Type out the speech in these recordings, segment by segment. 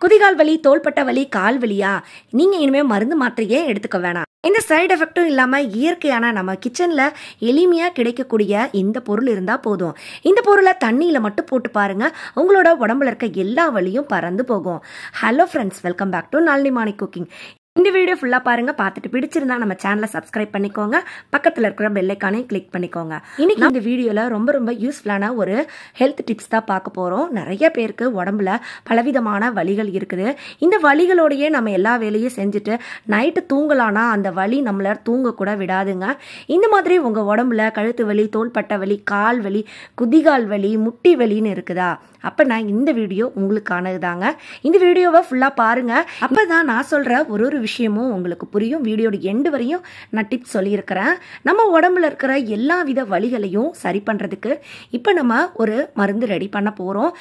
குதிகால் வலி, தோள்பட்ட வலி, கால் வலியா? நீங்க இனிமே மருந்து மாத்திரையே எடுத்துக்க வேணாம். இந்த சைடு எஃபெக்டும் இல்லாம இயற்கையான நம்ம கிச்சன்ல எளிமையா கிடைக்கக்கூடிய இந்த பொருள் இருந்தா போதும். இந்த பொருளை தண்ணியில மட்டும் போட்டு பாருங்க, உங்களோட உடம்புல இருக்க எல்லா வலியும் பறந்து போகும். Hello friends, welcome back to Nalini morning cooking. இந்த வீடியோ ஃபுல்லா பாருங்க. பார்த்துட்டு பிடிச்சிருந்தா நம்ம சேனலை சப்ஸ்கிரைப் பண்ணிக்கோங்க, பக்கத்துல இருக்கிற பெல் ஐகானையும் கிளிக் பண்ணிக்கோங்க. இன்னைக்கு இந்த வீடியோல ரொம்ப யூஸ்ஃபுல்லான ஒரு ஹெல்த் டிப்ஸ் தான் பார்க்க போறோம். நிறைய பேருக்கு உடம்புல பலவிதமான வலிகள் இருக்குது. இந்த வலிகளோடயே நம்ம எல்லா வேலையும் செஞ்சுட்டு நைட்டு தூங்கலானா அந்த வலி நம்மள தூங்க கூட விடாதுங்க. இந்த மாதிரி உங்க உடம்புல கழுத்து வலி, தோள்பட்ட வலி, கால் வலி, குதிகால் வலி, முட்டி வலின்னு இருக்குதா? அப்ப நான் இந்த வீடியோ உங்களுக்கானதுதாங்க. இந்த வீடியோவை ஃபுல்லா பாருங்க. அப்பதான் நான் சொல்ற ஒரு விஷயமும் உங்களுக்கு புரியும். வீடியோட எண்டு வரையும் நான் டிப்ஸ் சொல்லியிருக்கிறேன். நம்ம உடம்புல இருக்கிற எல்லா வித வலிகளையும் சரி பண்றதுக்கு இப்ப நம்ம ஒரு மருந்து ரெடி பண்ண போறோம்.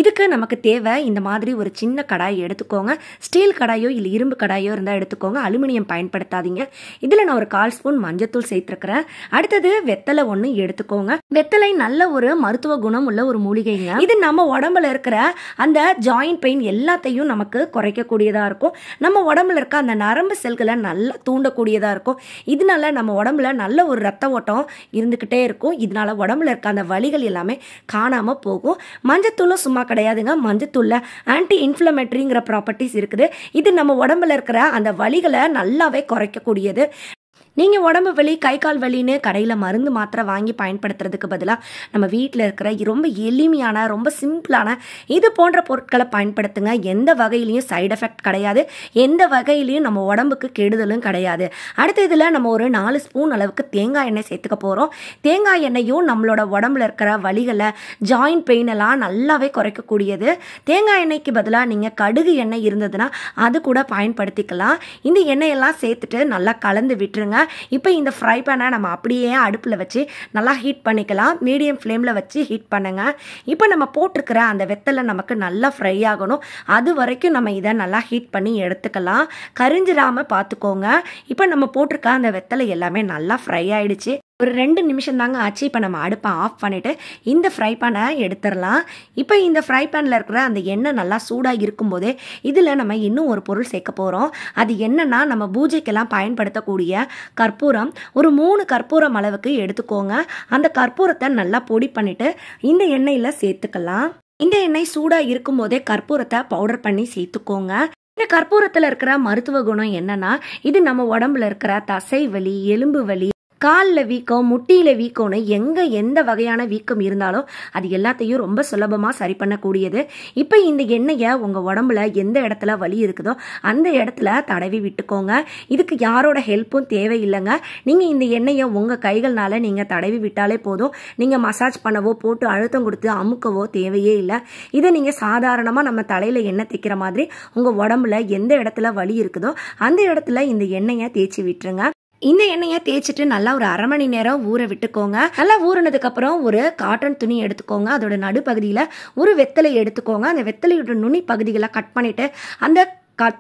இதுக்கு நமக்கு தேவை இந்த மாதிரி ஒரு சின்ன கடாய் எடுத்துக்கோங்க. ஸ்டீல் கடாயோ இல்லை இரும்பு கடாயோ இருந்தால் எடுத்துக்கோங்க. அலுமினியம் பயன்படுத்தாதீங்க. இதில் நான் ஒரு 1/4 ஸ்பூன் மஞ்சத்தூள் சேர்த்துருக்கிறேன். அடுத்தது வெத்தலை 1 எடுத்துக்கோங்க. வெத்தலை நல்ல ஒரு மருத்துவ குணம் உள்ள ஒரு மூலிகைங்க. இது நம்ம உடம்புல இருக்கிற அந்த ஜாயிண்ட் பெயின் எல்லாத்தையும் நமக்கு குறைக்கக்கூடியதாக இருக்கும். நம்ம உடம்புல இருக்க அந்த நரம்பு செல்களை நல்லா தூண்டக்கூடியதாக இருக்கும். இதனால நம்ம உடம்புல நல்ல ஒரு ரத்த ஓட்டம் இருந்துக்கிட்டே இருக்கும். இதனால உடம்புல இருக்க அந்த வலிகள் எல்லாமே காணாமல் போகும். மஞ்சத்தூள் சும்மா கிடையாதுங்க. மஞ்சத்தூள்ல ஆன்டி இன்ஃப்ளமேட்டரிங்கிற ப்ராப்பர்ட்டிஸ் இருக்குது. இது நம்ம உடம்புல இருக்கிற அந்த வலிகளை நல்லாவே குறைக்கக்கூடியது. நீங்க உடம்பு வலி, கை கால் வலின்னு கடையில மருந்து மாத்திரை வாங்கி பயன்படுத்துறதுக்கு பதிலாக நம்ம வீட்டில் இருக்கிற ரொம்ப எளிமையான, ரொம்ப சிம்பிளான இது போன்ற பொருட்களை பயன்படுத்துங்க. எந்த வகையிலையும் சைடு எஃபெக்ட் கிடையாது, எந்த வகையிலையும் நம்ம உடம்புக்கு கெடுதலும் கிடையாது. அடுத்த இதில் நம்ம ஒரு 4 ஸ்பூன் அளவுக்கு தேங்காய் எண்ணெய் சேர்த்துக்க போகிறோம். தேங்காய் எண்ணெயும் நம்மளோட உடம்புல இருக்கிற வலிகளை, ஜாயிண்ட் பெயின் எல்லாம் நல்லாவே குறைக்கக்கூடியது. தேங்காய் எண்ணெய்க்கு பதிலாக நீங்கள் கடுகு எண்ணெய் இருந்ததுன்னா அது கூட பயன்படுத்திக்கலாம். இந்த எண்ணெயெல்லாம் சேர்த்துட்டு நல்லா கலந்து விட்டுருங்க. இப்போ இந்த ஃப்ரை பேனை நம்ம அப்படியே அடுப்பில் வச்சு நல்லா ஹீட் பண்ணிக்கலாம். மீடியம் ஃப்ளேமில் வச்சு ஹீட் பண்ணுங்க. இப்போ நம்ம போட்டிருக்கிற அந்த வெத்தலை நமக்கு நல்லா ஃப்ரை ஆகணும். அது வரைக்கும் நம்ம இதை நல்லா ஹீட் பண்ணி எடுத்துக்கலாம். கரிஞ்சிடாமல் பார்த்துக்கோங்க. இப்போ நம்ம போட்டிருக்க அந்த வெத்தலை எல்லாமே நல்லா ஃப்ரை ஆயிடுச்சு. ஒரு 2 நிமிஷம் தாங்க ஆச்சு. இப்போ நம்ம அடுப்பை ஆஃப் பண்ணிவிட்டு இந்த ஃப்ரை பேனை எடுத்துடலாம். இப்போ இந்த ஃப்ரை பேனில் இருக்கிற அந்த எண்ணெய் நல்லா சூடாக இருக்கும்போதே இதில் நம்ம இன்னும் ஒரு பொருள் சேர்க்க போகிறோம். அது என்னன்னா, நம்ம பூஜைக்கெல்லாம் பயன்படுத்தக்கூடிய கற்பூரம். ஒரு 3 கற்பூரம் அளவுக்கு எடுத்துக்கோங்க. அந்த கற்பூரத்தை நல்லா பொடி பண்ணிவிட்டு இந்த எண்ணெயில் சேர்த்துக்கலாம். இந்த எண்ணெய் சூடாக இருக்கும்போதே கற்பூரத்தை பவுடர் பண்ணி சேர்த்துக்கோங்க. இந்த கற்பூரத்தில் இருக்கிற மருத்துவ குணம் என்னன்னா, இது நம்ம உடம்புல இருக்கிற தசை வலி, எலும்பு வலி, காலில் வீக்கம், முட்டியில் வீக்கம்னு எந்த வகையான வீக்கம் இருந்தாலும் அது எல்லாத்தையும் ரொம்ப சுலபமாக சரி பண்ணக்கூடியது. இப்போ இந்த எண்ணெயை உங்கள் உடம்புல எந்த இடத்துல வலி இருக்குதோ அந்த இடத்துல தடவி விட்டுக்கோங்க. இதுக்கு யாரோட ஹெல்ப்பும் தேவையில்லைங்க. நீங்கள் இந்த எண்ணெயை உங்கள் கைகள்னால நீங்கள் தடவி விட்டாலே போதும். நீங்கள் மசாஜ் பண்ணவோ, போட்டு அழுத்தம் கொடுத்து அமுக்கவோ தேவையே இல்லை. இதை நீங்கள் சாதாரணமாக நம்ம தலையில் எண்ணெய் தேய்க்கிற மாதிரி உங்கள் உடம்புல எந்த இடத்துல வலி இருக்குதோ அந்த இடத்துல இந்த எண்ணெயை தேய்ச்சி விட்டுருங்க. இந்த எண்ணெயை தேய்ச்சிட்டு நல்லா ஒரு 1/2 மணி நேரம் ஊற விட்டுக்கோங்க. நல்லா ஊறினதுக்கு அப்புறம் ஒரு காட்டன் துணி எடுத்துக்கோங்க. அதோட நடுப்பகுதியில் ஒரு வெத்தலை எடுத்துக்கோங்க. அந்த வெத்தலையோட நுனி பகுதிகளை கட் பண்ணிட்டு அந்த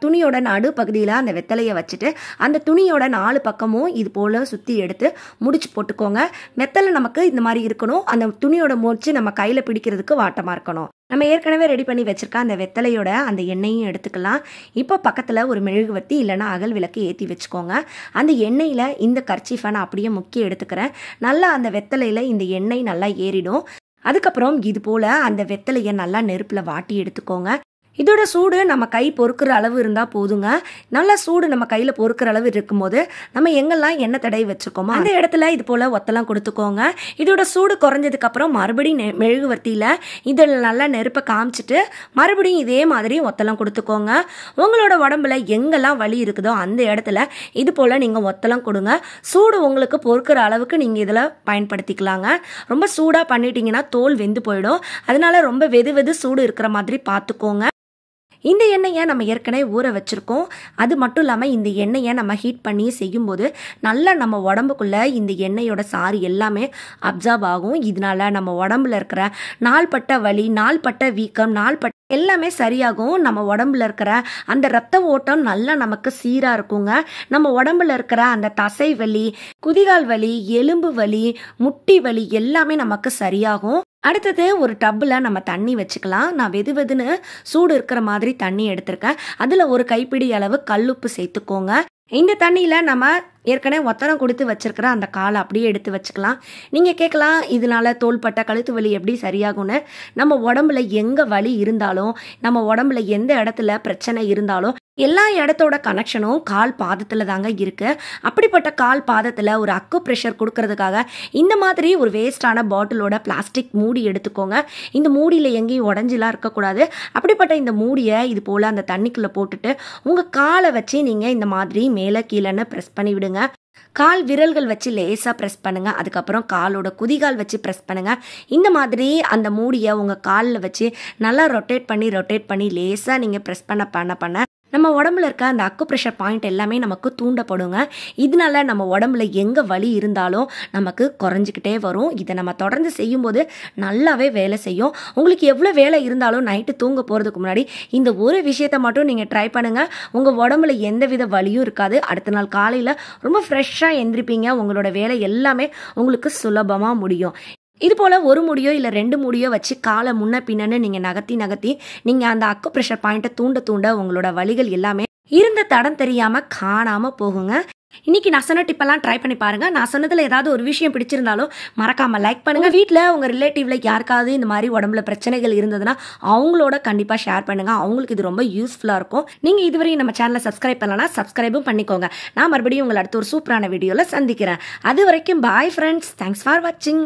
துணியோட நடு பகுதியில் அந்த வெத்தலையை வச்சுட்டு அந்த துணியோட 4 பக்கமும் இது போல் சுற்றி எடுத்து முடிச்சு போட்டுக்கோங்க. வெத்தலை நமக்கு இந்த மாதிரி இருக்கணும். அந்த துணியோட முடிச்சு நம்ம கையில் பிடிக்கிறதுக்கு வாட்டமாக இருக்கணும். நம்ம ஏற்கனவே ரெடி பண்ணி வச்சிருக்க அந்த வெத்தலையோட அந்த எண்ணெயும் எடுத்துக்கலாம். இப்போ பக்கத்தில் ஒரு மெழுகுவர்த்தி இல்லைன்னா அகல் விளக்கு ஏற்றி வச்சுக்கோங்க. அந்த எண்ணெயில் இந்த கர்ச்சீஃபை நான் அப்படியே முக்கி எடுத்துக்கிறேன். நல்லா அந்த வெத்தலையில் இந்த எண்ணெய் நல்லா ஏறிடும். அதுக்கப்புறம் இது போல் அந்த வெத்தலையை நல்லா நெருப்பில் வாட்டி எடுத்துக்கோங்க. இதோட சூடு நம்ம கை பொறுக்கிற அளவு இருந்தால் போதுங்க. நல்லா சூடு நம்ம கையில் பொறுக்கிற அளவு இருக்கும்போது நம்ம எங்கெல்லாம் எண்ணெய் தடவி வச்சுருக்கோமோ அந்த இடத்துல இது போல் ஒத்தலாம் கொடுத்துக்கோங்க. இதோட சூடு குறைஞ்சதுக்கப்புறம் மறுபடியும் மெழுகுவர்த்தியில் இதில் நல்லா நெருப்பை காமிச்சிட்டு மறுபடியும் இதே மாதிரி ஒத்தலாம் கொடுத்துக்கோங்க. உங்களோட உடம்புல எங்கெல்லாம் வலி இருக்குதோ அந்த இடத்துல இது போல் நீங்கள் ஒத்தலாம் கொடுங்க. சூடு உங்களுக்கு பொறுக்கிற அளவுக்கு நீங்கள் இதில் பயன்படுத்திக்கலாங்க. ரொம்ப சூடாக பண்ணிட்டீங்கன்னா தோல் வெந்து போயிடும். அதனால ரொம்ப வெது சூடு இருக்கிற மாதிரி பார்த்துக்கோங்க. இந்த எண்ணெயை நம்ம ஏற்கனவே ஊற வச்சுருக்கோம். அது மட்டும் இல்லாமல் இந்த எண்ணெயை நம்ம ஹீட் பண்ணி செய்யும்போது நல்லா நம்ம உடம்புக்குள்ளே இந்த எண்ணெயோட சாறு எல்லாமே அப்சார்ப் ஆகும். இதனால நம்ம உடம்புல இருக்கிற நாள்பட்ட வலி, நாள்பட்ட வீக்கம், நாள்பட்ட எல்லாமே சரியாகும். நம்ம உடம்புல இருக்கிற அந்த ரத்த ஓட்டம் நல்லா நமக்கு சீராக இருக்குங்க. நம்ம உடம்புல இருக்கிற அந்த தசை வலி, குதிகால் வலி, எலும்பு வலி, முட்டி வலி எல்லாமே நமக்கு சரியாகும். அடுத்தது ஒரு டப்பில் நம்ம தண்ணி வச்சுக்கலாம். நான் வெது வெதுன்னு சூடு இருக்கிற மாதிரி தண்ணி எடுத்திருக்கேன். அதில் ஒரு கைப்பிடி அளவு கல்லுப்பு சேர்த்துக்கோங்க. இந்த தண்ணியில் நம்ம ஏற்கனவே ஒத்தடம் கொடுத்து வச்சிருக்கிற அந்த காலை அப்படியே எடுத்து வச்சுக்கலாம். நீங்கள் கேட்கலாம், இதனால தோள்பட்டை கழுத்து வலி எப்படி சரியாகும்னு. நம்ம உடம்புல எங்கே வலி இருந்தாலும், நம்ம உடம்புல எந்த இடத்துல பிரச்சனை இருந்தாலும் எல்லா இடத்தோட கனெக்ஷனும் கால் பாதத்தில் தாங்க இருக்குது. அப்படிப்பட்ட கால் பாதத்தில் ஒரு அக்கு ப்ரெஷர் கொடுக்கறதுக்காக இந்த மாதிரி ஒரு வேஸ்டான பாட்டிலோட பிளாஸ்டிக் மூடி எடுத்துக்கோங்க. இந்த மூடியில் எங்கேயும் உடஞ்சிலாம் இருக்கக்கூடாது. அப்படிப்பட்ட இந்த மூடியை இது போல் அந்த தண்ணிக்குள்ளே போட்டுட்டு உங்கள் காலை வச்சு நீங்கள் இந்த மாதிரி மேலே கீழேன்னு ப்ரெஸ் பண்ணி விடுங்க. கால் விரல்கள் வச்சு லேசாக ப்ரெஸ் பண்ணுங்கள். அதுக்கப்புறம் காலோட குதிகால் வச்சு ப்ரெஸ் பண்ணுங்கள். இந்த மாதிரி அந்த மூடியை உங்கள் காலில் வச்சு நல்லா ரொட்டேட் பண்ணி லேசாக நீங்கள் ப்ரெஸ் பண்ண நம்ம உடம்புல இருக்க அந்த அக்கு ப்ரெஷர் பாயிண்ட் எல்லாமே நமக்கு தூண்டப்படுங்க. இதனால நம்ம உடம்புல எங்கே வலி இருந்தாலும் நமக்கு குறைஞ்சிக்கிட்டே வரும். இதை நம்ம தொடர்ந்து செய்யும்போது நல்லாவே வேலை செய்யும். உங்களுக்கு எவ்வளோ வேலை இருந்தாலும் நைட்டு தூங்க போகிறதுக்கு முன்னாடி இந்த ஒரு விஷயத்தை மட்டும் நீங்கள் ட்ரை பண்ணுங்கள். உங்கள் உடம்புல எந்தவித வலியும் இருக்காது. அடுத்த நாள் காலையில் ரொம்ப ஃப்ரெஷ்ஷாக எந்திரிப்பீங்க. உங்களோட வேலை எல்லாமே உங்களுக்கு சுலபமாக முடியும். இது போல் ஒரு முடியோ இல்லை 2 முடியோ வச்சு காலை முன்ன பின்னன்னு நீங்கள் நகர்த்தி நீங்கள் அந்த அக்கு ப்ரெஷர் பாயிண்ட்டை தூண்ட உங்களோட வலிகள் எல்லாமே இருந்த தடம் தெரியாமல் காணாமல் போகுங்க. இன்னைக்கு நான் சொன்ன டிப்பெல்லாம் ட்ரை பண்ணி பாருங்க. நான் சொன்னதில் ஏதாவது ஒரு விஷயம் பிடிச்சிருந்தாலும் மறக்காமல் லைக் பண்ணுங்க. வீட்டில் உங்கள் ரிலேட்டிவ்ல யாருக்காவது இந்த மாதிரி உடம்புல பிரச்சனைகள் இருந்ததுன்னா அவங்களோட கண்டிப்பாக ஷேர் பண்ணுங்க. அவங்களுக்கு இது ரொம்ப யூஸ்ஃபுல்லாக இருக்கும். நீங்கள் இதுவரையும் நம்ம சேனலை சப்ஸ்கிரைப் பண்ணலன்னா சப்ஸ்கிரைபும் பண்ணிக்கோங்க. நான் மறுபடியும் உங்களை அடுத்த ஒரு சூப்பரான வீடியோவில் சந்திக்கிறேன். அது வரைக்கும் பாய் ஃப்ரெண்ட்ஸ். தேங்க்ஸ் ஃபார் வாட்சிங்.